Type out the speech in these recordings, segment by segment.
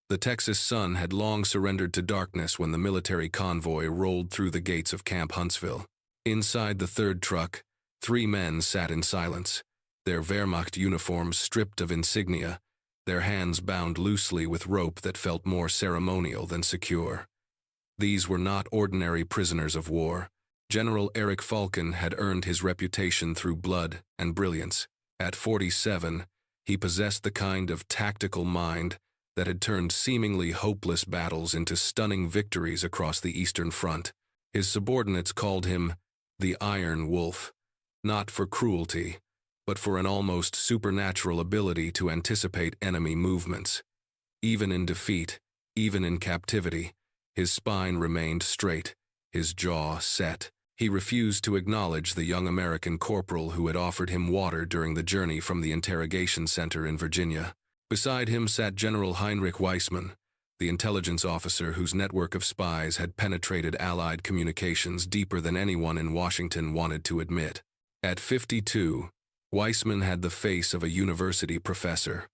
The Texas sun had long surrendered to darkness when the military convoy rolled through the gates of Camp Huntsville. Inside the third truck, 3 men sat in silence, their Wehrmacht uniforms stripped of insignia, their hands bound loosely with rope that felt more ceremonial than secure. These were not ordinary prisoners of war. General Erich Falken had earned his reputation through blood and brilliance. At 47, he possessed the kind of tactical mind that had turned seemingly hopeless battles into stunning victories across the Eastern Front. His subordinates called him the Iron Wolf, not for cruelty, but for an almost supernatural ability to anticipate enemy movements. Even in defeat, even in captivity, his spine remained straight, his jaw set. He refused to acknowledge the young American corporal who had offered him water during the journey from the interrogation center in Virginia. Beside him sat General Heinrich Weissman, the intelligence officer whose network of spies had penetrated Allied communications deeper than anyone in Washington wanted to admit. At 52, Weissman had the face of a university professor.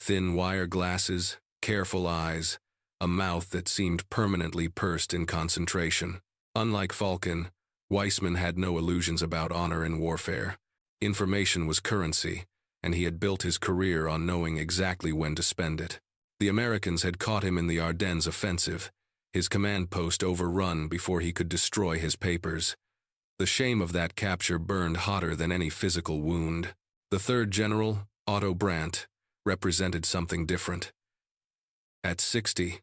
Thin wire glasses, careful eyes, a mouth that seemed permanently pursed in concentration. Unlike Falken, Weissman had no illusions about honor in warfare. Information was currency, and he had built his career on knowing exactly when to spend it. The Americans had caught him in the Ardennes offensive, his command post overrun before he could destroy his papers. The shame of that capture burned hotter than any physical wound. The third general, Otto Brandt, represented something different. At 60,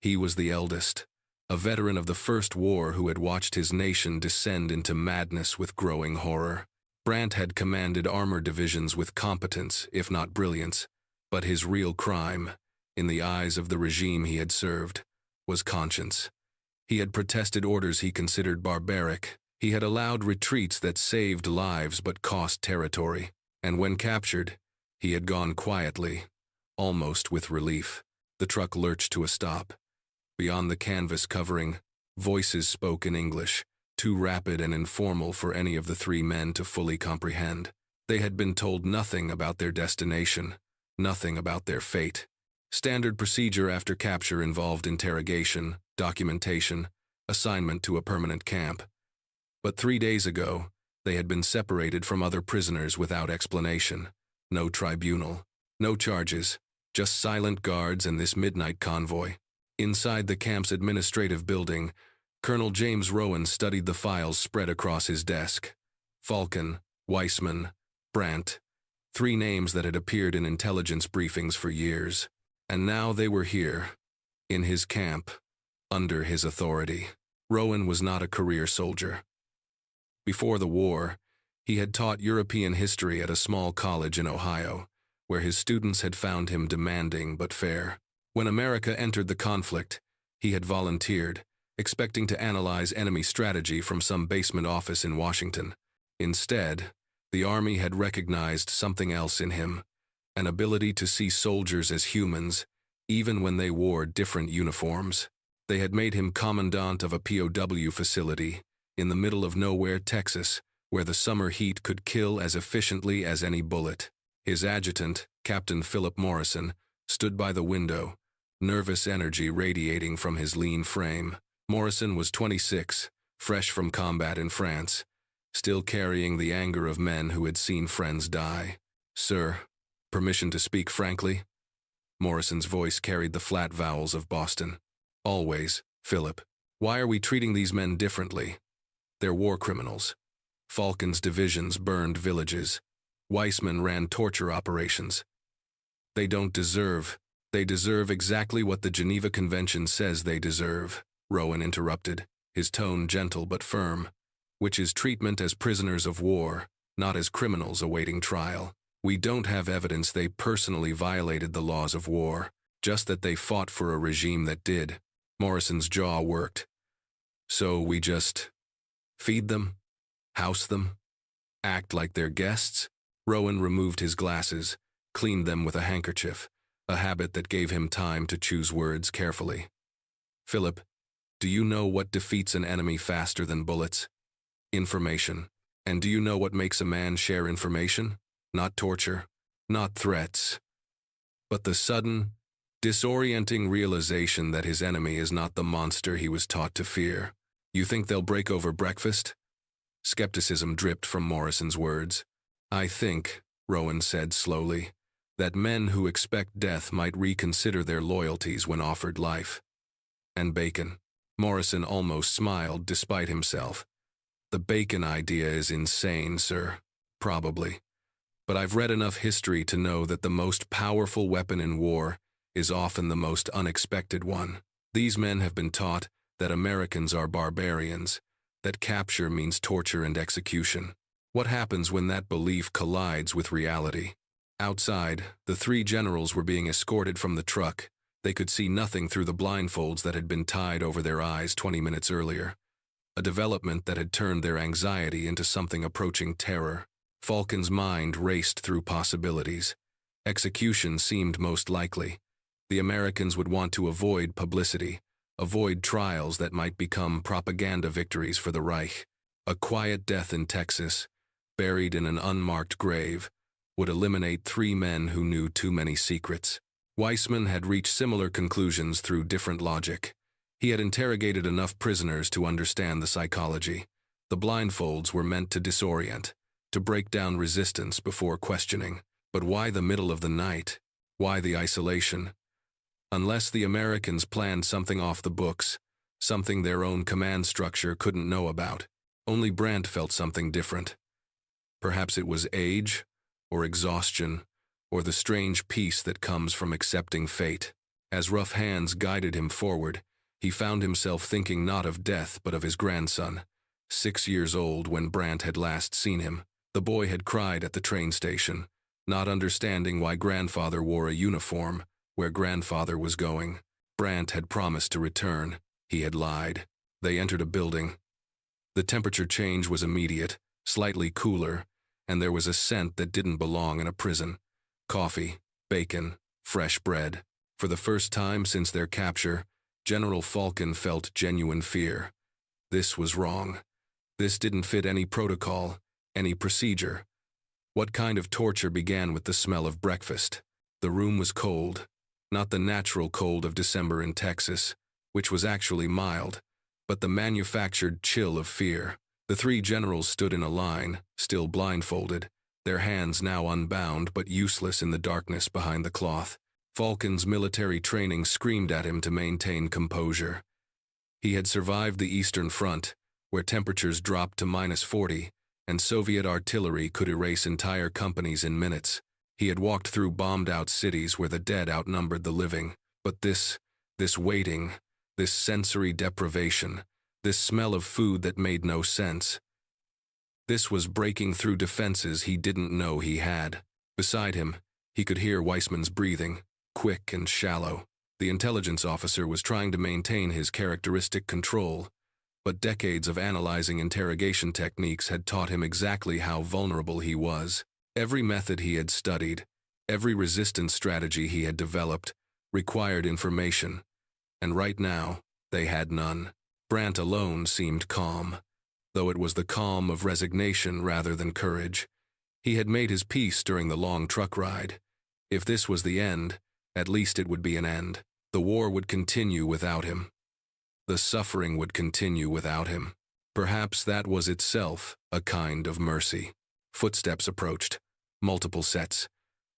he was the eldest, a veteran of the First War who had watched his nation descend into madness with growing horror. Brandt had commanded armor divisions with competence, if not brilliance, but his real crime, in the eyes of the regime he had served, was conscience. He had protested orders he considered barbaric. He had allowed retreats that saved lives but cost territory. And when captured, he had gone quietly, almost with relief. The truck lurched to a stop. Beyond the canvas covering, voices spoke in English, too rapid and informal for any of the 3 men to fully comprehend. They had been told nothing about their destination, nothing about their fate. Standard procedure after capture involved interrogation, documentation, assignment to a permanent camp. But 3 days ago, they had been separated from other prisoners without explanation. No tribunal, no charges, just silent guards and this midnight convoy. Inside the camp's administrative building, Colonel James Rowan studied the files spread across his desk. Falken, Weissman, Brandt, 3 names that had appeared in intelligence briefings for years. And now they were here, in his camp, under his authority. Rowan was not a career soldier. Before the war, he had taught European history at a small college in Ohio, where his students had found him demanding but fair. When America entered the conflict, he had volunteered, expecting to analyze enemy strategy from some basement office in Washington. Instead, the Army had recognized something else in him, an ability to see soldiers as humans, even when they wore different uniforms. They had made him commandant of a POW facility in the middle of nowhere, Texas, where the summer heat could kill as efficiently as any bullet. His adjutant, Captain Philip Morrison, stood by the window, nervous energy radiating from his lean frame. Morrison was 26, fresh from combat in France, still carrying the anger of men who had seen friends die. "Sir, permission to speak frankly?" Morrison's voice carried the flat vowels of Boston. "Always, Philip. Why are we treating these men differently? They're war criminals. Falken's divisions burned villages. Weissman ran torture operations. They deserve exactly what the Geneva Convention says they deserve," Rowan interrupted, his tone gentle but firm, "which is treatment as prisoners of war, not as criminals awaiting trial. We don't have evidence they personally violated the laws of war, just that they fought for a regime that did." Morrison's jaw worked. "So we just feed them? House them? Act like they're guests?" Rowan removed his glasses, cleaned them with a handkerchief, a habit that gave him time to choose words carefully. "Philip, do you know what defeats an enemy faster than bullets? Information. And do you know what makes a man share information? Not torture, not threats, but the sudden, Disorienting realization that his enemy is not the monster he was taught to fear. You think they'll break over breakfast? Skepticism dripped from Morrison's words. I think, Rowan said slowly, that men who expect death might reconsider their loyalties when offered life. And bacon. Morrison almost smiled despite himself. The bacon idea is insane, sir. Probably. But I've read enough history to know that the most powerful weapon in war is often the most unexpected one. These men have been taught that Americans are barbarians, that capture means torture and execution. What happens when that belief collides with reality? Outside, the three generals were being escorted from the truck. They could see nothing through the blindfolds that had been tied over their eyes 20 minutes earlier. A development that had turned their anxiety into something approaching terror. Falcon's mind raced through possibilities. Execution seemed most likely. The Americans would want to avoid publicity, avoid trials that might become propaganda victories for the Reich. A quiet death in Texas, buried in an unmarked grave, would eliminate three men who knew too many secrets. Weissman had reached similar conclusions through different logic. He had interrogated enough prisoners to understand the psychology. The blindfolds were meant to disorient, to break down resistance before questioning. But why the middle of the night? Why the isolation? Unless the Americans planned something off the books, something their own command structure couldn't know about. Only Brandt felt something different. Perhaps it was age, or exhaustion, or the strange peace that comes from accepting fate. As rough hands guided him forward, he found himself thinking not of death but of his grandson, 6 years old when Brandt had last seen him. The boy had cried at the train station, not understanding why grandfather wore a uniform, where grandfather was going. Brandt had promised to return. He had lied. They entered a building. The temperature change was immediate, slightly cooler, and there was a scent that didn't belong in a prison. Coffee, bacon, fresh bread. For the first time since their capture, General Falcon felt genuine fear. This was wrong. This didn't fit any protocol, any procedure. What kind of torture began with the smell of breakfast? The room was cold, not the natural cold of December in Texas, which was actually mild, but the manufactured chill of fear. The three generals stood in a line, still blindfolded, their hands now unbound but useless in the darkness behind the cloth. Falcon's military training screamed at him to maintain composure. He had survived the Eastern Front, where temperatures dropped to -40, and Soviet artillery could erase entire companies in minutes. He had walked through bombed-out cities where the dead outnumbered the living. But this waiting, this sensory deprivation, this smell of food that made no sense. This was breaking through defenses he didn't know he had. Beside him, he could hear Weissman's breathing, quick and shallow. The intelligence officer was trying to maintain his characteristic control, but decades of analyzing interrogation techniques had taught him exactly how vulnerable he was. Every method he had studied, every resistance strategy he had developed, required information, and right now, they had none. Brandt alone seemed calm, though it was the calm of resignation rather than courage. He had made his peace during the long truck ride. If this was the end, at least it would be an end. The war would continue without him. The suffering would continue without him. Perhaps that was itself a kind of mercy. Footsteps approached, multiple sets.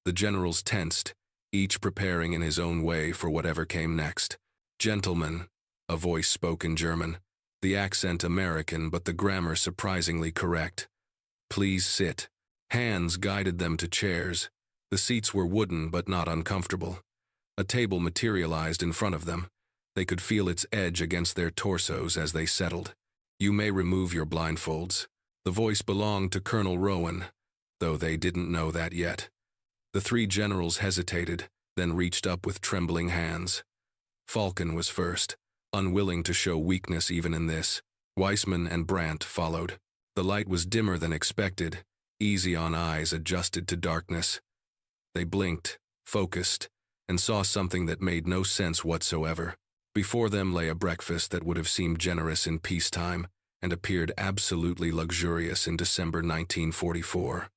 The generals tensed, each preparing in his own way for whatever came next. Gentlemen, a voice spoke in German, the accent American but the grammar surprisingly correct. Please sit. Hands guided them to chairs. The seats were wooden but not uncomfortable. A table materialized in front of them. They could feel its edge against their torsos as they settled. You may remove your blindfolds. The voice belonged to Colonel Rowan, though they didn't know that yet. The three generals hesitated, then reached up with trembling hands. Falcon was first, unwilling to show weakness even in this. Weissman and Brandt followed. The light was dimmer than expected, easy on eyes adjusted to darkness. They blinked, focused, and saw something that made no sense whatsoever. Before them lay a breakfast that would have seemed generous in peacetime and appeared absolutely luxurious in December 1944.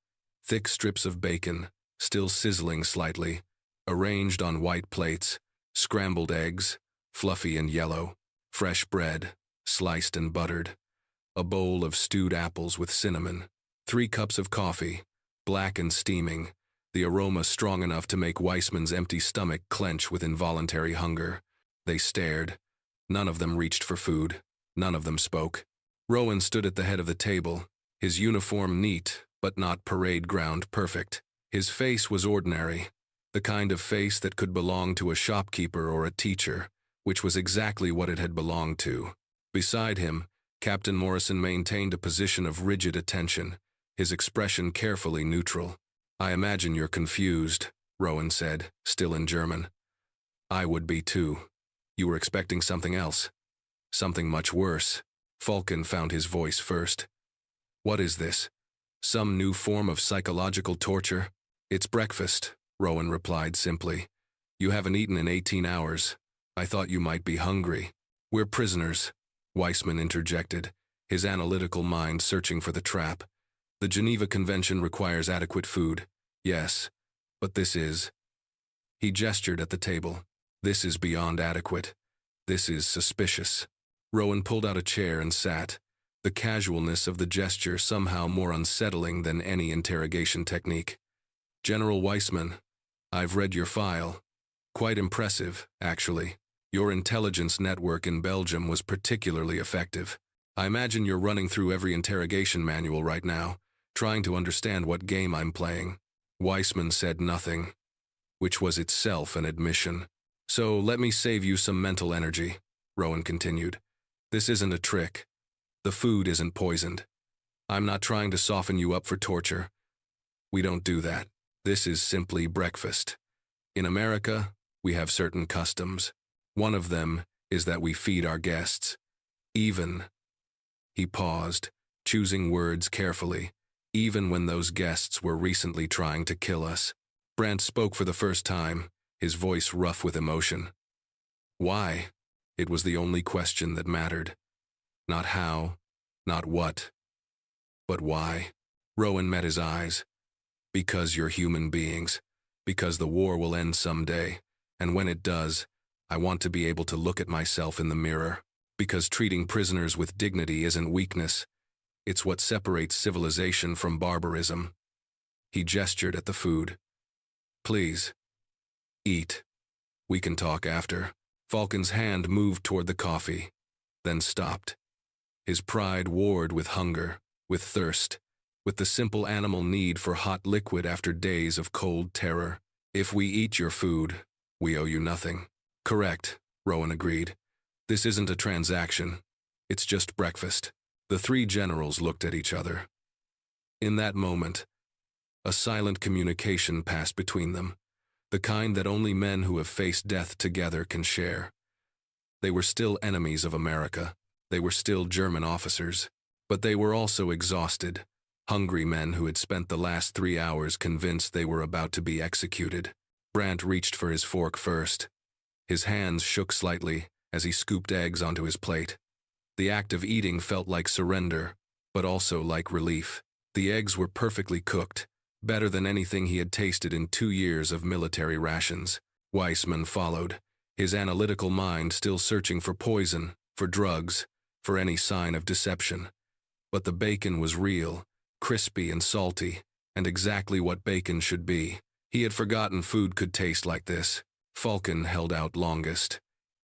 Thick strips of bacon, still sizzling slightly, arranged on white plates, Scrambled eggs, fluffy and yellow, fresh bread, sliced and buttered, a bowl of stewed apples with cinnamon, 3 cups of coffee, black and steaming, the aroma strong enough to make Weissman's empty stomach clench with involuntary hunger. They stared. None of them reached for food. None of them spoke. Rowan stood at the head of the table, his uniform neat, but not parade ground perfect. His face was ordinary, the kind of face that could belong to a shopkeeper or a teacher, which was exactly what it had belonged to. Beside him, Captain Morrison maintained a position of rigid attention, his expression carefully neutral. "I imagine you're confused," Rowan said, still in German. "I would be too. You were expecting something else. Something much worse." Falcon found his voice first. "What is this? Some new form of psychological torture?" "It's breakfast," Rowan replied simply. "You haven't eaten in 18 hours. I thought you might be hungry." "We're prisoners," Weissman interjected, his analytical mind searching for the trap. "The Geneva Convention requires adequate food. Yes, but this is—" He gestured at the table. "This is beyond adequate. This is suspicious." Rowan pulled out a chair and sat, the casualness of the gesture somehow more unsettling than any interrogation technique. "General Weissman, I've read your file. Quite impressive, actually. Your intelligence network in Belgium was particularly effective. I imagine you're running through every interrogation manual right now, trying to understand what game I'm playing." Weissman said nothing, which was itself an admission. "So let me save you some mental energy," Rowan continued. "This isn't a trick. The food isn't poisoned. I'm not trying to soften you up for torture. We don't do that. This is simply breakfast. In America, we have certain customs. One of them is that we feed our guests. Even—" He paused, choosing words carefully, "even when those guests were recently trying to kill us." Brandt spoke for the first time, his voice rough with emotion. Why? It was the only question that mattered. Not how, not what, but why. Rowan met his eyes. "Because you're human beings. Because the war will end someday, and when it does, I want to be able to look at myself in the mirror. Because treating prisoners with dignity isn't weakness. It's what separates civilization from barbarism." He gestured at the food. "Please, eat. We can talk after." Falcon's hand moved toward the coffee, then stopped. His pride warred with hunger, with thirst, with the simple animal need for hot liquid after days of cold terror. "If we eat your food, we owe you nothing." "Correct," Rowan agreed. "This isn't a transaction. It's just breakfast." The 3 generals looked at each other. In that moment, a silent communication passed between them, the kind that only men who have faced death together can share. They were still enemies of America. They were still German officers. But they were also exhausted, hungry men who had spent the last 3 hours convinced they were about to be executed. Brandt reached for his fork first. His hands shook slightly as he scooped eggs onto his plate. The act of eating felt like surrender, but also like relief. The eggs were perfectly cooked, better than anything he had tasted in 2 years of military rations. Weissman followed, his analytical mind still searching for poison, for drugs, for any sign of deception. But the bacon was real, crispy and salty, and exactly what bacon should be. He had forgotten food could taste like this. Falcon held out longest,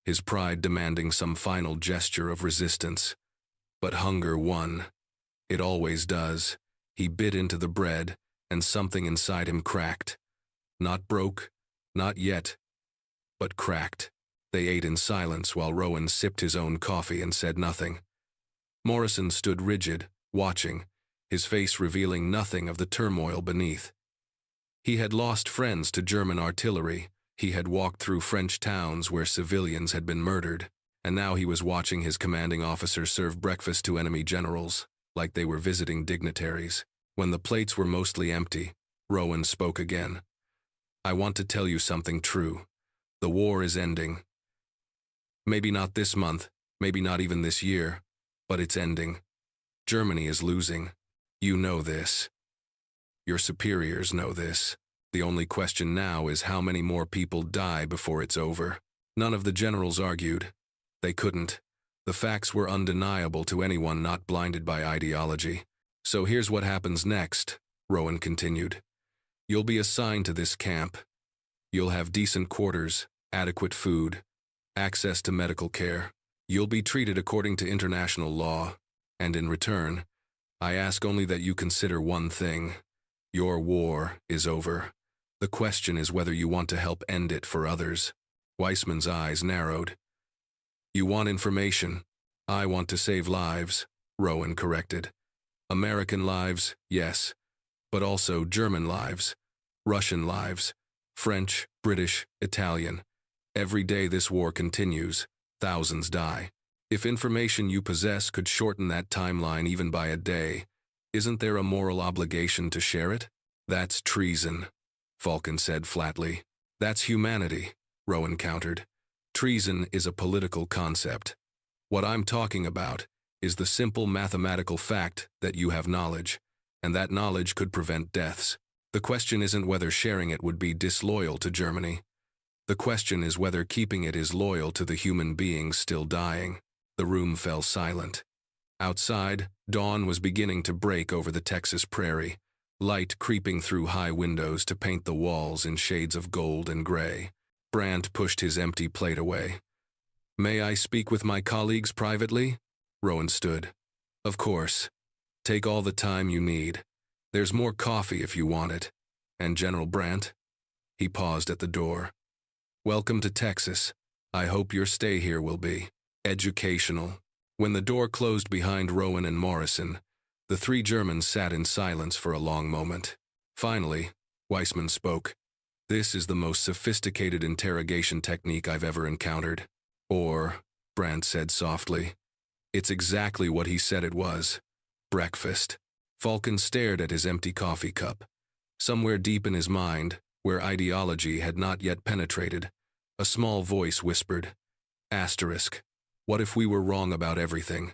his pride demanding some final gesture of resistance. But hunger won. It always does. He bit into the bread, and something inside him cracked. Not broke, not yet, but cracked. They ate in silence while Rowan sipped his own coffee and said nothing. Morrison stood rigid, watching, his face revealing nothing of the turmoil beneath. He had lost friends to German artillery. He had walked through French towns where civilians had been murdered, and now he was watching his commanding officer serve breakfast to enemy generals, like they were visiting dignitaries. When the plates were mostly empty, Rowan spoke again. "I want to tell you something true. The war is ending. Maybe not this month, maybe not even this year, but it's ending. Germany is losing. You know this. Your superiors know this. The only question now is how many more people die before it's over." None of the generals argued. They couldn't. The facts were undeniable to anyone not blinded by ideology. So here's what happens next, Rowan continued. You'll be assigned to this camp. You'll have decent quarters, adequate food, access to medical care. You'll be treated according to international law, and in return, I ask only that you consider one thing. Your war is over. The question is whether you want to help end it for others. Weissman's eyes narrowed. You want information. I want to save lives, Rowan corrected. American lives, yes, but also German lives, Russian lives, French, British, Italian. Every day this war continues, thousands die. If information you possess could shorten that timeline even by a day, isn't there a moral obligation to share it? That's treason, Falcon said flatly. That's humanity, Rowan countered. Treason is a political concept. What I'm talking about is the simple mathematical fact that you have knowledge, and that knowledge could prevent deaths. The question isn't whether sharing it would be disloyal to Germany. The question is whether keeping it is loyal to the human beings still dying. The room fell silent. Outside, dawn was beginning to break over the Texas prairie, light creeping through high windows to paint the walls in shades of gold and gray. Brandt pushed his empty plate away. May I speak with my colleagues privately? Rowan stood. Of course. Take all the time you need. There's more coffee if you want it. And General Brandt? He paused at the door. Welcome to Texas. I hope your stay here will be educational. When the door closed behind Rowan and Morrison, the three Germans sat in silence for a long moment. Finally, Weissman spoke. This is the most sophisticated interrogation technique I've ever encountered. Or, Brandt said softly. It's exactly what he said it was. Breakfast. Falcon stared at his empty coffee cup. Somewhere deep in his mind, where ideology had not yet penetrated, a small voice whispered, Asterisk. What if we were wrong about everything?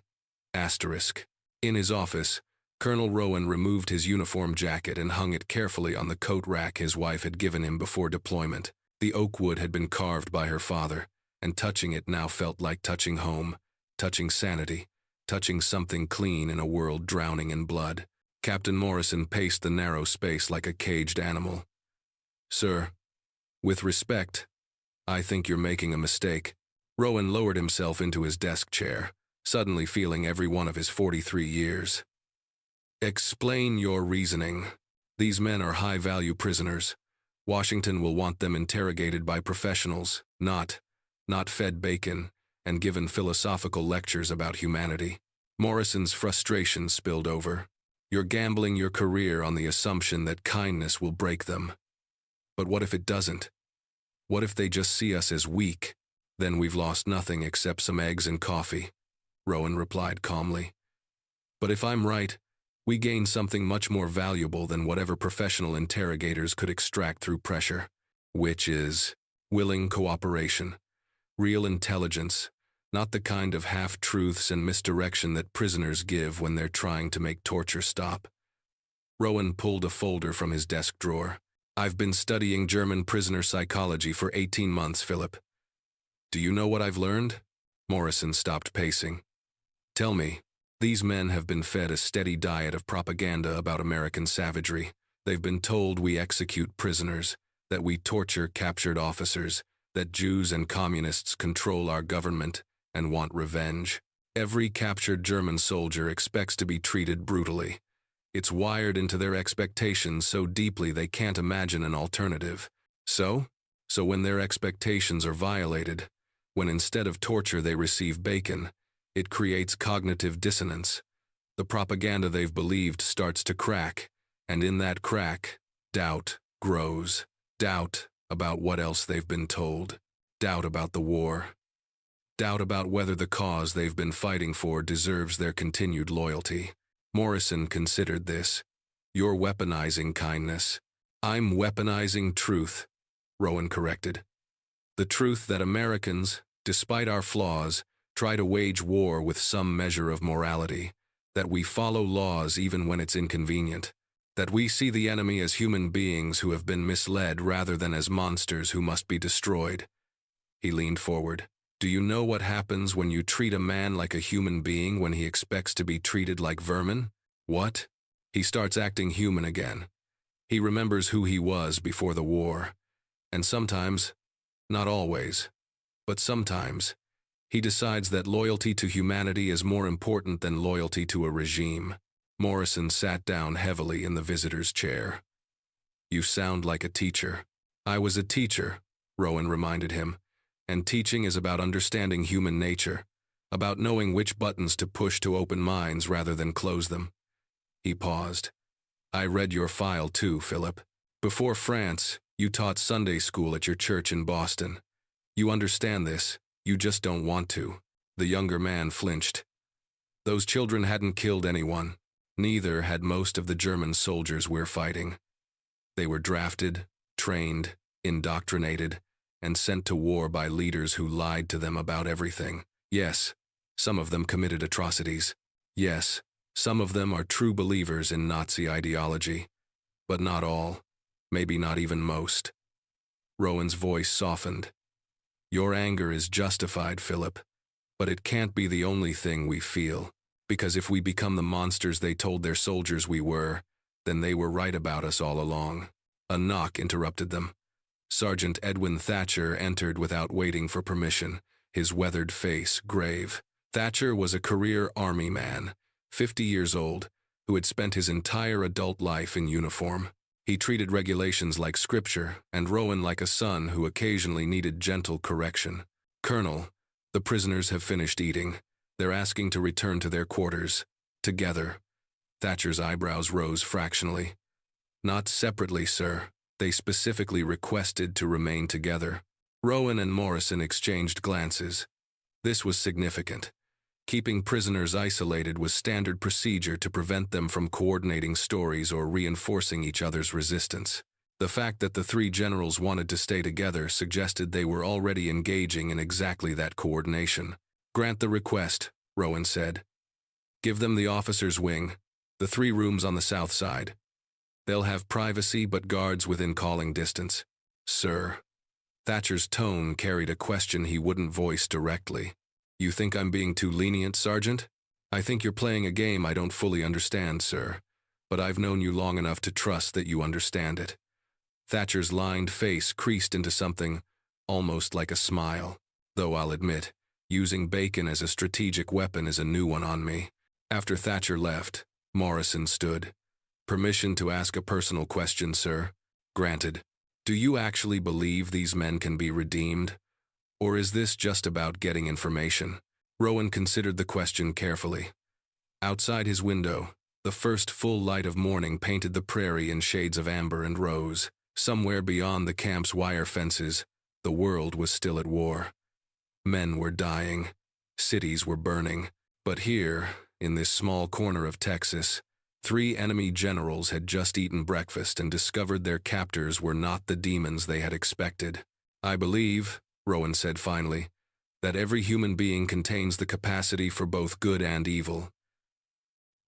Asterisk. In his office, Colonel Rowan removed his uniform jacket and hung it carefully on the coat rack his wife had given him before deployment. The oak wood had been carved by her father, and touching it now felt like touching home, touching sanity, touching something clean in a world drowning in blood. Captain Morrison paced the narrow space like a caged animal. Sir, with respect, I think you're making a mistake. Rowan lowered himself into his desk chair, suddenly feeling every one of his 43 years. Explain your reasoning. These men are high-value prisoners. Washington will want them interrogated by professionals, not fed bacon and given philosophical lectures about humanity. Morrison's frustration spilled over. You're gambling your career on the assumption that kindness will break them. But what if it doesn't? What if they just see us as weak? Then we've lost nothing except some eggs and coffee, Rowan replied calmly. But if I'm right, we gain something much more valuable than whatever professional interrogators could extract through pressure, which is willing cooperation, real intelligence, not the kind of half-truths and misdirection that prisoners give when they're trying to make torture stop. Rowan pulled a folder from his desk drawer. I've been studying German prisoner psychology for 18 months, Philip. Do you know what I've learned? Morrison stopped pacing. Tell me. These men have been fed a steady diet of propaganda about American savagery. They've been told we execute prisoners, that we torture captured officers, that Jews and communists control our government and want revenge. Every captured German soldier expects to be treated brutally. It's wired into their expectations so deeply they can't imagine an alternative. So when their expectations are violated, when instead of torture they receive bacon, it creates cognitive dissonance. The propaganda they've believed starts to crack, and in that crack, doubt grows. Doubt about what else they've been told. Doubt about the war. Doubt about whether the cause they've been fighting for deserves their continued loyalty. Morrison considered this. You're weaponizing kindness. I'm weaponizing truth, Rowan corrected. The truth that Americans, despite our flaws, try to wage war with some measure of morality, that we follow laws even when it's inconvenient, that we see the enemy as human beings who have been misled rather than as monsters who must be destroyed. He leaned forward. Do you know what happens when you treat a man like a human being when he expects to be treated like vermin? What? He starts acting human again. He remembers who he was before the war. And sometimes, not always, but sometimes, he decides that loyalty to humanity is more important than loyalty to a regime. Morrison sat down heavily in the visitor's chair. You sound like a teacher. I was a teacher, Rowan reminded him. And teaching is about understanding human nature, about knowing which buttons to push to open minds rather than close them. He paused. I read your file too, Philip. Before France, you taught Sunday school at your church in Boston. You understand this, you just don't want to. The younger man flinched. Those children hadn't killed anyone. Neither had most of the German soldiers we're fighting. They were drafted, trained, indoctrinated, and sent to war by leaders who lied to them about everything. Yes, some of them committed atrocities. Yes, some of them are true believers in Nazi ideology. But not all, maybe not even most. Rowan's voice softened. Your anger is justified, Philip, but it can't be the only thing we feel, because if we become the monsters they told their soldiers we were, then they were right about us all along. A knock interrupted them. Sergeant Edwin Thatcher entered without waiting for permission, his weathered face grave. Thatcher was a career army man, 50 years old, who had spent his entire adult life in uniform. He treated regulations like scripture, and Rowan like a son who occasionally needed gentle correction. Colonel, the prisoners have finished eating. They're asking to return to their quarters. Together. Thatcher's eyebrows rose fractionally. Not separately, sir. They specifically requested to remain together. Rowan and Morrison exchanged glances. This was significant. Keeping prisoners isolated was standard procedure to prevent them from coordinating stories or reinforcing each other's resistance. The fact that the three generals wanted to stay together suggested they were already engaging in exactly that coordination. Grant the request, Rowan said. Give them the officers' wing, the 3 rooms on the south side. They'll have privacy but guards within calling distance. Sir. Thatcher's tone carried a question he wouldn't voice directly. You think I'm being too lenient, Sergeant? I think you're playing a game I don't fully understand, sir. But I've known you long enough to trust that you understand it. Thatcher's lined face creased into something almost like a smile. Though I'll admit, using bacon as a strategic weapon is a new one on me. After Thatcher left, Morrison stood. Permission to ask a personal question, sir. Granted. Do you actually believe these men can be redeemed? Or is this just about getting information? Rowan considered the question carefully. Outside his window, the first full light of morning painted the prairie in shades of amber and rose. Somewhere beyond the camp's wire fences, the world was still at war. Men were dying. Cities were burning. But here, in this small corner of Texas, 3 enemy generals had just eaten breakfast and discovered their captors were not the demons they had expected. I believe, Rowan said finally, that every human being contains the capacity for both good and evil.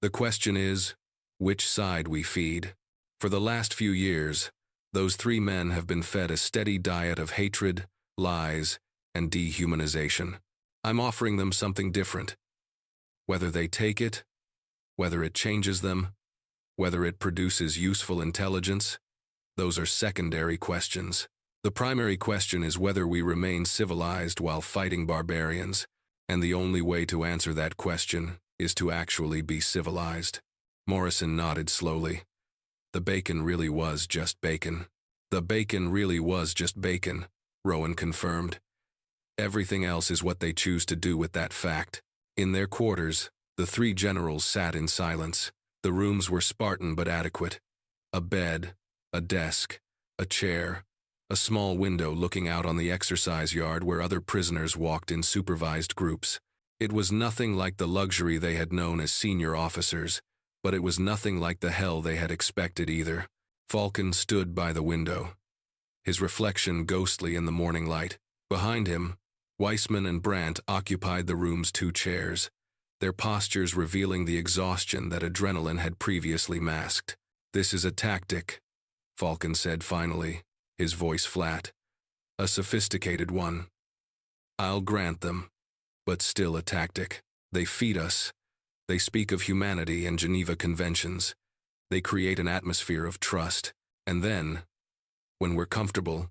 The question is, which side we feed. For the last few years, those 3 men have been fed a steady diet of hatred, lies, and dehumanization. I'm offering them something different. Whether they take it, whether it changes them, whether it produces useful intelligence, those are secondary questions. The primary question is whether we remain civilized while fighting barbarians, and the only way to answer that question is to actually be civilized. Morrison nodded slowly. The bacon really was just bacon. The bacon really was just bacon, Rowan confirmed. Everything else is what they choose to do with that fact. In their quarters, the 3 generals sat in silence. The rooms were Spartan but adequate. A bed, a desk, a chair, a small window looking out on the exercise yard where other prisoners walked in supervised groups. It was nothing like the luxury they had known as senior officers, but it was nothing like the hell they had expected either. Falcon stood by the window, his reflection ghostly in the morning light. Behind him, Weissman and Brandt occupied the room's 2 chairs, their postures revealing the exhaustion that adrenaline had previously masked. This is a tactic, Falcon said finally, his voice flat. A sophisticated one. I'll grant them, but still a tactic. They feed us. They speak of humanity and Geneva Conventions. They create an atmosphere of trust. And then, when we're comfortable,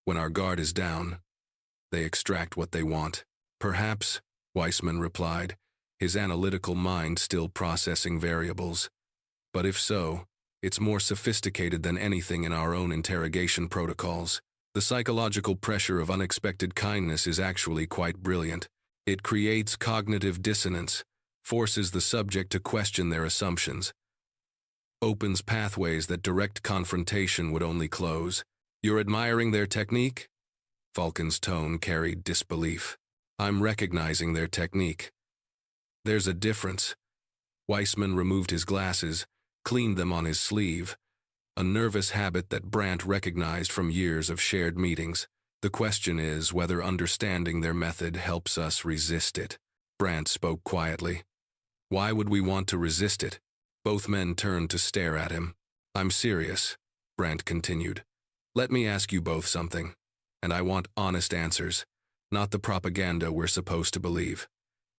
when our guard is down, they extract what they want. Perhaps, Weissman replied, his analytical mind still processing variables. But if so, it's more sophisticated than anything in our own interrogation protocols. The psychological pressure of unexpected kindness is actually quite brilliant. It creates cognitive dissonance, forces the subject to question their assumptions, opens pathways that direct confrontation would only close. You're admiring their technique? Falcon's tone carried disbelief. I'm recognizing their technique. There's a difference. Weissman removed his glasses, cleaned them on his sleeve, a nervous habit that Brandt recognized from years of shared meetings. The question is whether understanding their method helps us resist it. Brandt spoke quietly. Why would we want to resist it? Both men turned to stare at him. I'm serious, Brandt continued. Let me ask you both something, and I want honest answers, not the propaganda we're supposed to believe.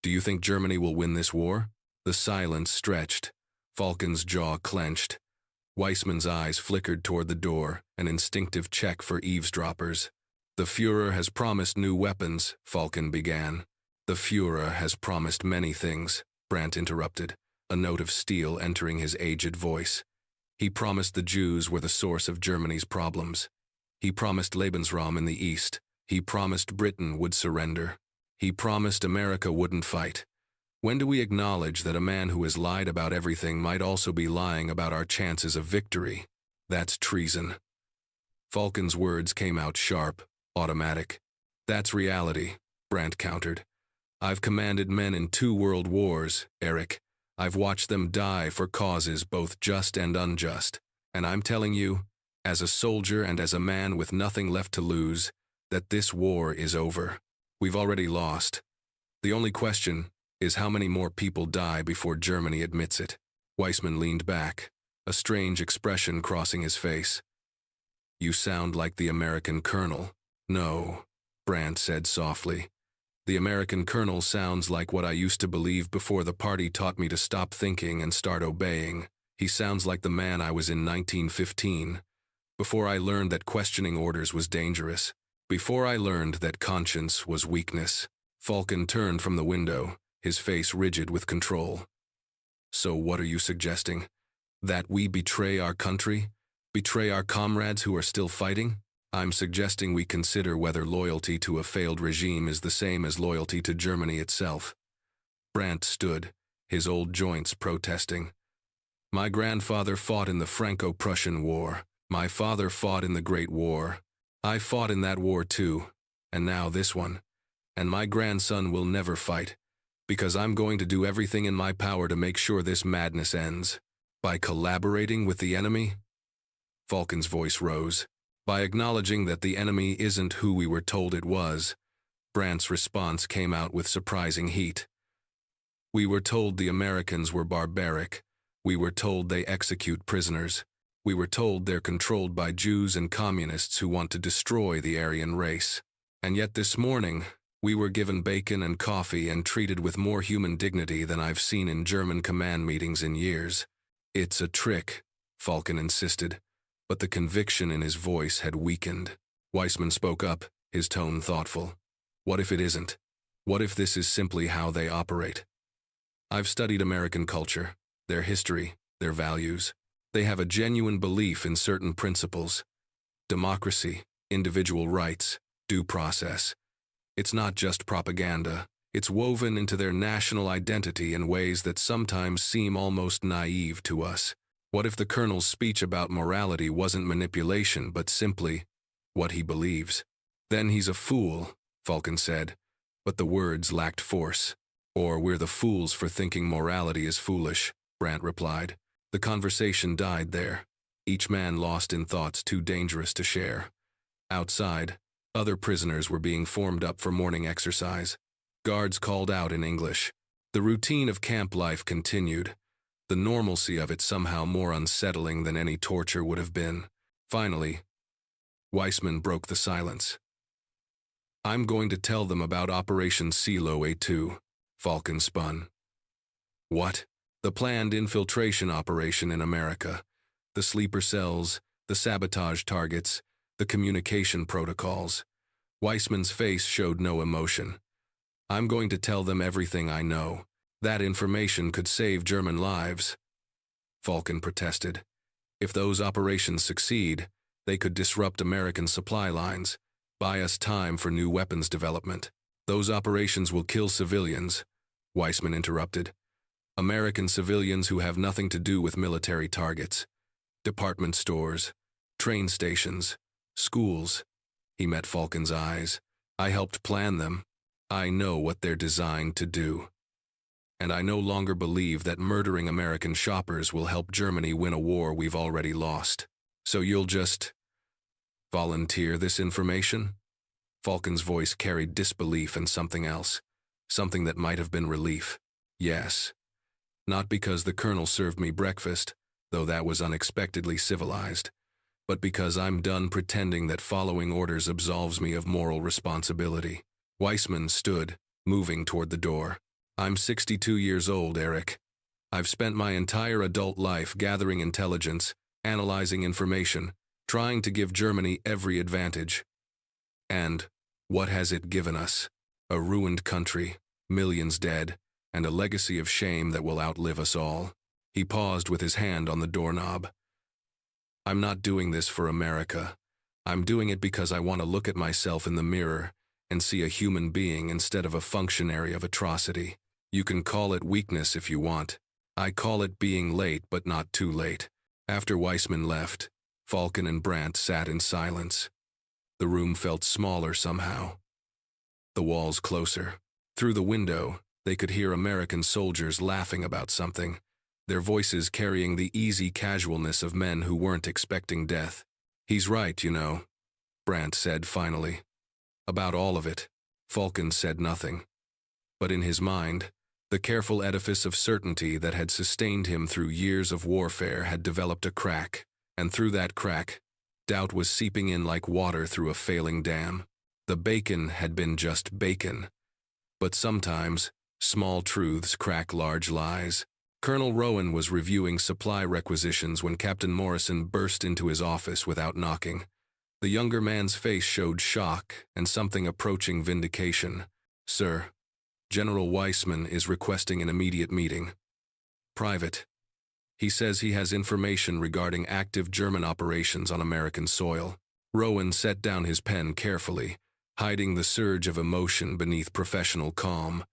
Do you think Germany will win this war? The silence stretched. Falcon's jaw clenched. Weissman's eyes flickered toward the door, an instinctive check for eavesdroppers. The Führer has promised new weapons, Falcon began. The Führer has promised many things, Brandt interrupted, a note of steel entering his aged voice. He promised the Jews were the source of Germany's problems. He promised Lebensraum in the East. He promised Britain would surrender. He promised America wouldn't fight. When do we acknowledge that a man who has lied about everything might also be lying about our chances of victory? That's treason. Falcon's words came out sharp, automatic. That's reality, Brandt countered. I've commanded men in 2 world wars, Eric. I've watched them die for causes both just and unjust. And I'm telling you, as a soldier and as a man with nothing left to lose, that this war is over. We've already lost. The only question is how many more people die before Germany admits it. Weissman leaned back, a strange expression crossing his face. You sound like the American colonel. No, Brandt said softly. The American colonel sounds like what I used to believe before the party taught me to stop thinking and start obeying. He sounds like the man I was in 1915, before I learned that questioning orders was dangerous, before I learned that conscience was weakness. Falcon turned from the window, his face rigid with control. So what are you suggesting? That we betray our country? Betray our comrades who are still fighting? I'm suggesting we consider whether loyalty to a failed regime is the same as loyalty to Germany itself. Brandt stood, his old joints protesting. My grandfather fought in the Franco-Prussian War. My father fought in the Great War. I fought in that war too, and now this one. And my grandson will never fight, because I'm going to do everything in my power to make sure this madness ends. By collaborating with the enemy? Falcon's voice rose. By acknowledging that the enemy isn't who we were told it was. Brandt's response came out with surprising heat. We were told the Americans were barbaric. We were told they execute prisoners. We were told they're controlled by Jews and communists who want to destroy the Aryan race. And yet this morning, we were given bacon and coffee and treated with more human dignity than I've seen in German command meetings in years. It's a trick, Falcon insisted, but the conviction in his voice had weakened. Weissman spoke up, his tone thoughtful. What if it isn't? What if this is simply how they operate? I've studied American culture, their history, their values. They have a genuine belief in certain principles. Democracy, individual rights, due process. It's not just propaganda. It's woven into their national identity in ways that sometimes seem almost naive to us. What if the colonel's speech about morality wasn't manipulation but simply what he believes? Then he's a fool, Falcon said, but the words lacked force. Or we're the fools for thinking morality is foolish, Brandt replied. The conversation died there, each man lost in thoughts too dangerous to share. Outside, other prisoners were being formed up for morning exercise. Guards called out in English. The routine of camp life continued, the normalcy of it somehow more unsettling than any torture would have been. Finally, Weissman broke the silence. I'm going to tell them about Operation CeeLo A2, Falcon spun. What? The planned infiltration operation in America. The sleeper cells, the sabotage targets, the communication protocols. Weissman's face showed no emotion. I'm going to tell them everything I know. That information could save German lives. Falcon protested. If those operations succeed, they could disrupt American supply lines, buy us time for new weapons development. Those operations will kill civilians, Weissman interrupted. American civilians who have nothing to do with military targets. Department stores, train stations, schools. He met Falcon's eyes. I helped plan them. I know what they're designed to do. And I no longer believe that murdering American shoppers will help Germany win a war we've already lost. So you'll just volunteer this information? Falcon's voice carried disbelief and something else, something that might have been relief. Yes. Not because the colonel served me breakfast, though that was unexpectedly civilized, but because I'm done pretending that following orders absolves me of moral responsibility. Weissman stood, moving toward the door. I'm 62 years old, Eric. I've spent my entire adult life gathering intelligence, analyzing information, trying to give Germany every advantage. And what has it given us? A ruined country, millions dead, and a legacy of shame that will outlive us all. He paused with his hand on the doorknob. I'm not doing this for America. I'm doing it because I want to look at myself in the mirror and see a human being instead of a functionary of atrocity. You can call it weakness if you want. I call it being late but not too late. After Weissman left, Falcon and Brandt sat in silence. The room felt smaller somehow. The walls closer. Through the window, they could hear American soldiers laughing about something, their voices carrying the easy casualness of men who weren't expecting death. He's right, you know, Brandt said finally. About all of it, Falcon said nothing. But in his mind, the careful edifice of certainty that had sustained him through years of warfare had developed a crack, and through that crack, doubt was seeping in like water through a failing dam. The bacon had been just bacon. But sometimes, small truths crack large lies. Colonel Rowan was reviewing supply requisitions when Captain Morrison burst into his office without knocking. The younger man's face showed shock and something approaching vindication. Sir, General Weissman is requesting an immediate meeting. Private. He says he has information regarding active German operations on American soil. Rowan set down his pen carefully, hiding the surge of emotion beneath professional calm.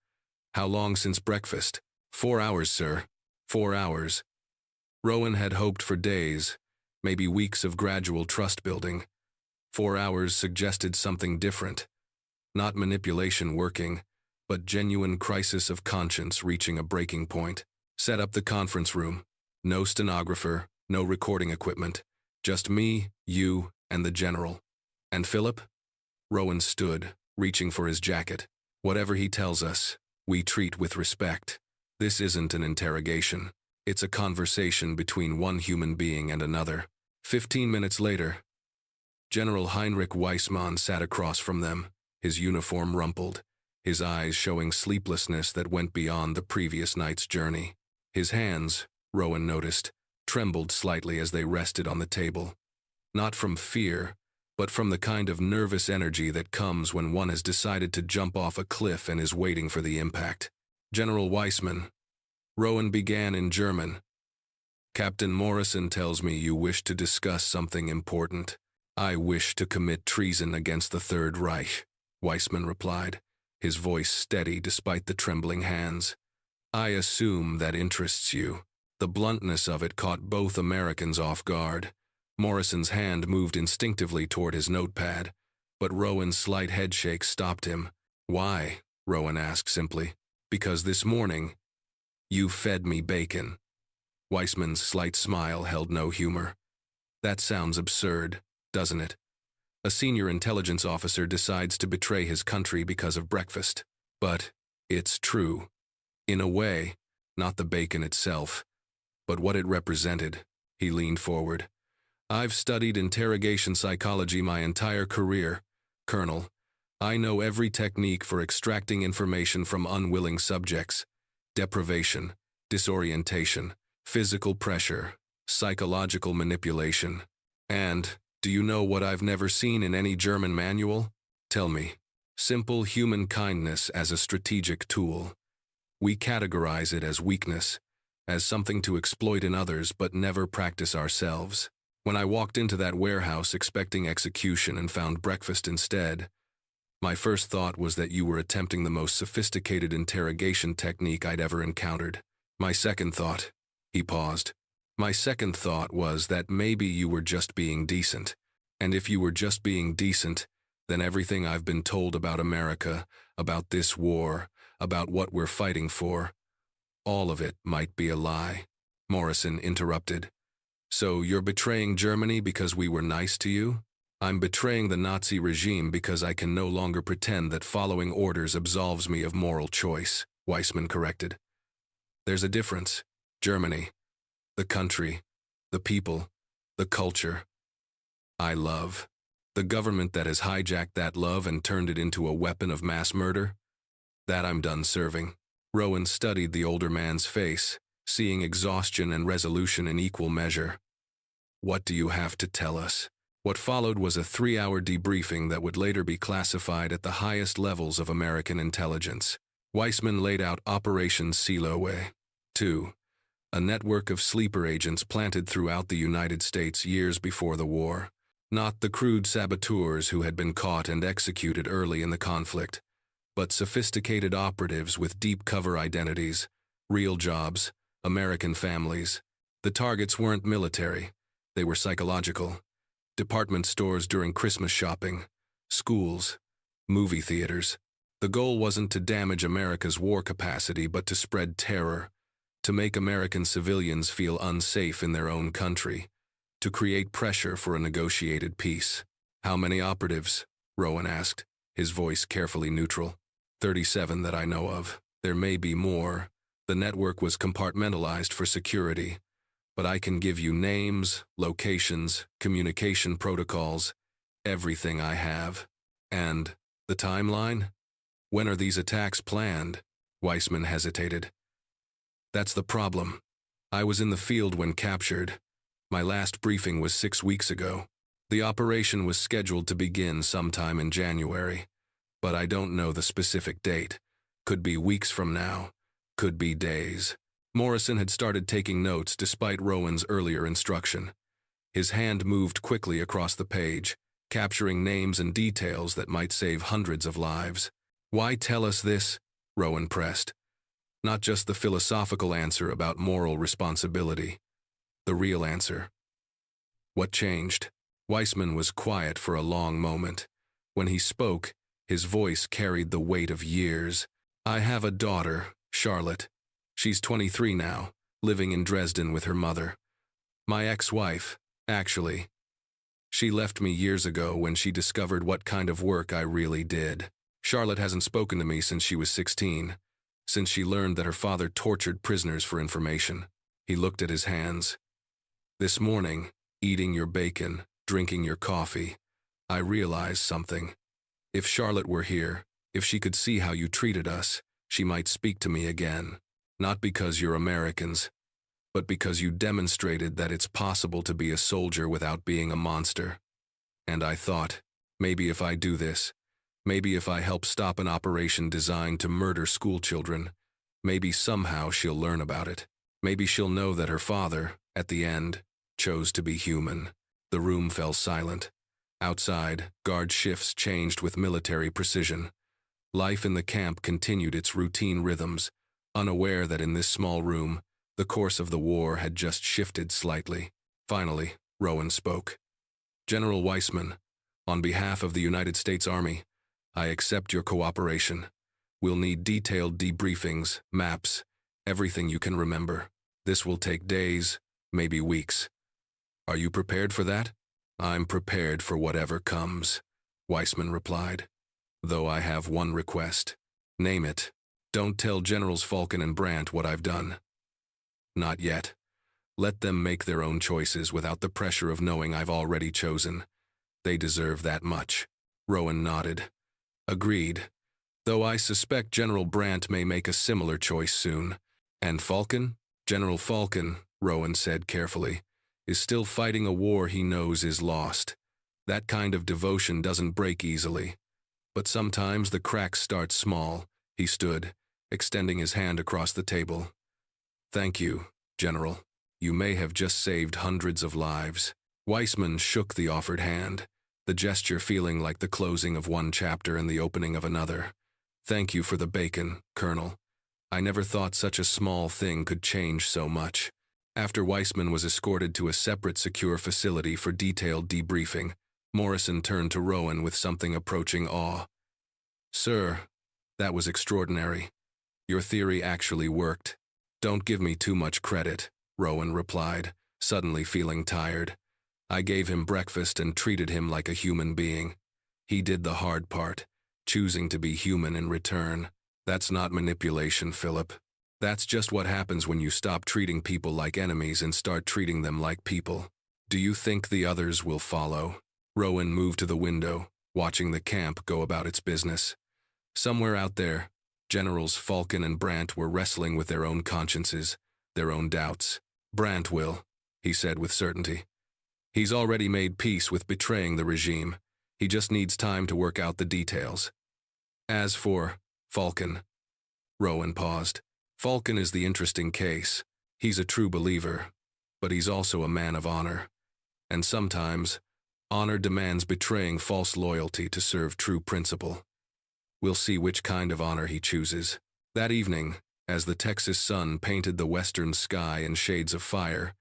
How long since breakfast? 4 hours, sir. 4 hours. Rowan had hoped for days, maybe weeks of gradual trust building. 4 hours suggested something different. Not manipulation working, but genuine crisis of conscience reaching a breaking point. Set up the conference room. No stenographer, no recording equipment. Just me, you, and the general. And Philip? Rowan stood, reaching for his jacket. Whatever he tells us, we treat with respect. This isn't an interrogation. It's a conversation between one human being and another. 15 minutes later, General Heinrich Weissmann sat across from them, his uniform rumpled, his eyes showing sleeplessness that went beyond the previous night's journey. His hands, Rowan noticed, trembled slightly as they rested on the table. Not from fear, but from the kind of nervous energy that comes when one has decided to jump off a cliff and is waiting for the impact. General Weissmann, Rowan began in German. Captain Morrison tells me you wish to discuss something important. I wish to commit treason against the Third Reich, Weissmann replied, his voice steady despite the trembling hands. I assume that interests you. The bluntness of it caught both Americans off guard. Morrison's hand moved instinctively toward his notepad, but Rowan's slight headshake stopped him. Why? Rowan asked simply. Because this morning, you fed me bacon. Weissmann's slight smile held no humor. That sounds absurd, doesn't it? A senior intelligence officer decides to betray his country because of breakfast. But it's true. In a way, not the bacon itself, but what it represented. He leaned forward. I've studied interrogation psychology my entire career, Colonel. I know every technique for extracting information from unwilling subjects: deprivation, disorientation, physical pressure, psychological manipulation. And, do you know what I've never seen in any German manual? Tell me. Simple human kindness as a strategic tool. We categorize it as weakness, as something to exploit in others but never practice ourselves. When I walked into that warehouse expecting execution and found breakfast instead, my first thought was that you were attempting the most sophisticated interrogation technique I'd ever encountered. My second thought, he paused. My second thought was that maybe you were just being decent. And if you were just being decent, then everything I've been told about America, about this war, about what we're fighting for, all of it might be a lie. Morrison interrupted. So you're betraying Germany because we were nice to you? I'm betraying the Nazi regime because I can no longer pretend that following orders absolves me of moral choice, Weissman corrected. There's a difference. Germany, the country, the people, the culture. I love. The government that has hijacked that love and turned it into a weapon of mass murder? That I'm done serving. Rowan studied the older man's face, seeing exhaustion and resolution in equal measure. What do you have to tell us? What followed was a 3-hour debriefing that would later be classified at the highest levels of American intelligence. Weissman laid out Operation Siloe. 2. A network of sleeper agents planted throughout the United States years before the war. Not the crude saboteurs who had been caught and executed early in the conflict, but sophisticated operatives with deep cover identities, real jobs, American families. The targets weren't military, they were psychological. Department stores during Christmas shopping, schools, movie theaters. The goal wasn't to damage America's war capacity, but to spread terror, to make American civilians feel unsafe in their own country, to create pressure for a negotiated peace. How many operatives? Rowan asked, his voice carefully neutral. 37 that I know of. There may be more. The network was compartmentalized for security, but I can give you names, locations, communication protocols, everything I have. And the timeline? When are these attacks planned? Weissman hesitated. That's the problem. I was in the field when captured. My last briefing was 6 weeks ago. The operation was scheduled to begin sometime in January, but I don't know the specific date. Could be weeks from now, could be days. Morrison had started taking notes despite Rowan's earlier instruction. His hand moved quickly across the page, capturing names and details that might save hundreds of lives. Why tell us this? Rowan pressed. Not just the philosophical answer about moral responsibility. The real answer. What changed? Weissman was quiet for a long moment. When he spoke, his voice carried the weight of years. I have a daughter, Charlotte. She's 23 now, living in Dresden with her mother. My ex-wife, actually. She left me years ago when she discovered what kind of work I really did. Charlotte hasn't spoken to me since she was 16, since she learned that her father tortured prisoners for information. He looked at his hands. This morning, eating your bacon, drinking your coffee, I realized something. If Charlotte were here, if she could see how you treated us, she might speak to me again. Not because you're Americans, but because you demonstrated that it's possible to be a soldier without being a monster. And I thought, maybe if I do this, maybe if I help stop an operation designed to murder schoolchildren, maybe somehow she'll learn about it. Maybe she'll know that her father, at the end, chose to be human. The room fell silent. Outside, guard shifts changed with military precision. Life in the camp continued its routine rhythms, unaware that in this small room, the course of the war had just shifted slightly. Finally, Rowan spoke. General Weissman, on behalf of the United States Army, I accept your cooperation. We'll need detailed debriefings, maps, everything you can remember. This will take days, maybe weeks. Are you prepared for that? I'm prepared for whatever comes, Weissman replied. Though I have one request. Name it. Don't tell Generals Falcon and Brandt what I've done. Not yet. Let them make their own choices without the pressure of knowing I've already chosen. They deserve that much. Rowan nodded. Agreed. Though I suspect General Brandt may make a similar choice soon. And Falcon? General Falcon, Rowan said carefully, is still fighting a war he knows is lost. That kind of devotion doesn't break easily. But sometimes the cracks start small. He stood, extending his hand across the table. Thank you, General. You may have just saved hundreds of lives. Weissman shook the offered hand, the gesture feeling like the closing of one chapter and the opening of another. Thank you for the bacon, Colonel. I never thought such a small thing could change so much. After Weissman was escorted to a separate secure facility for detailed debriefing, Morrison turned to Rowan with something approaching awe. Sir, that was extraordinary. Your theory actually worked. Don't give me too much credit, Rowan replied, suddenly feeling tired. I gave him breakfast and treated him like a human being. He did the hard part, choosing to be human in return. That's not manipulation, Philip. That's just what happens when you stop treating people like enemies and start treating them like people. Do you think the others will follow? Rowan moved to the window, watching the camp go about its business. Somewhere out there, Generals Falcon and Brandt were wrestling with their own consciences, their own doubts. Brandt will, he said with certainty. He's already made peace with betraying the regime. He just needs time to work out the details. As for Falcon, Rowan paused. Falcon is the interesting case. He's a true believer, but he's also a man of honor. And sometimes, honor demands betraying false loyalty to serve true principle. We'll see which kind of honor he chooses. That evening, as the Texas sun painted the western sky in shades of fire,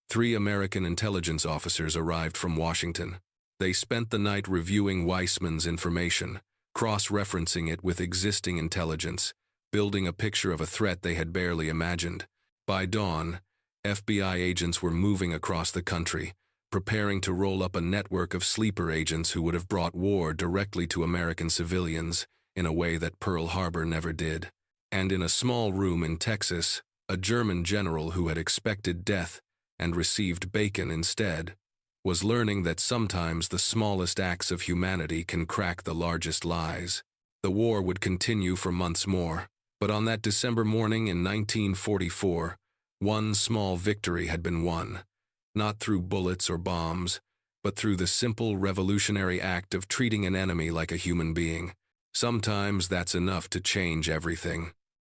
3 American intelligence officers arrived from Washington. They spent the night reviewing Weissman's information, cross-referencing it with existing intelligence, building a picture of a threat they had barely imagined. By dawn, FBI agents were moving across the country, preparing to roll up a network of sleeper agents who would have brought war directly to American civilians in a way that Pearl Harbor never did. And in a small room in Texas, a German general who had expected death and received bacon instead was learning that sometimes the smallest acts of humanity can crack the largest lies. The war would continue for months more, but on that December morning in 1944, one small victory had been won, not through bullets or bombs, but through the simple revolutionary act of treating an enemy like a human being. Sometimes that's enough to change everything.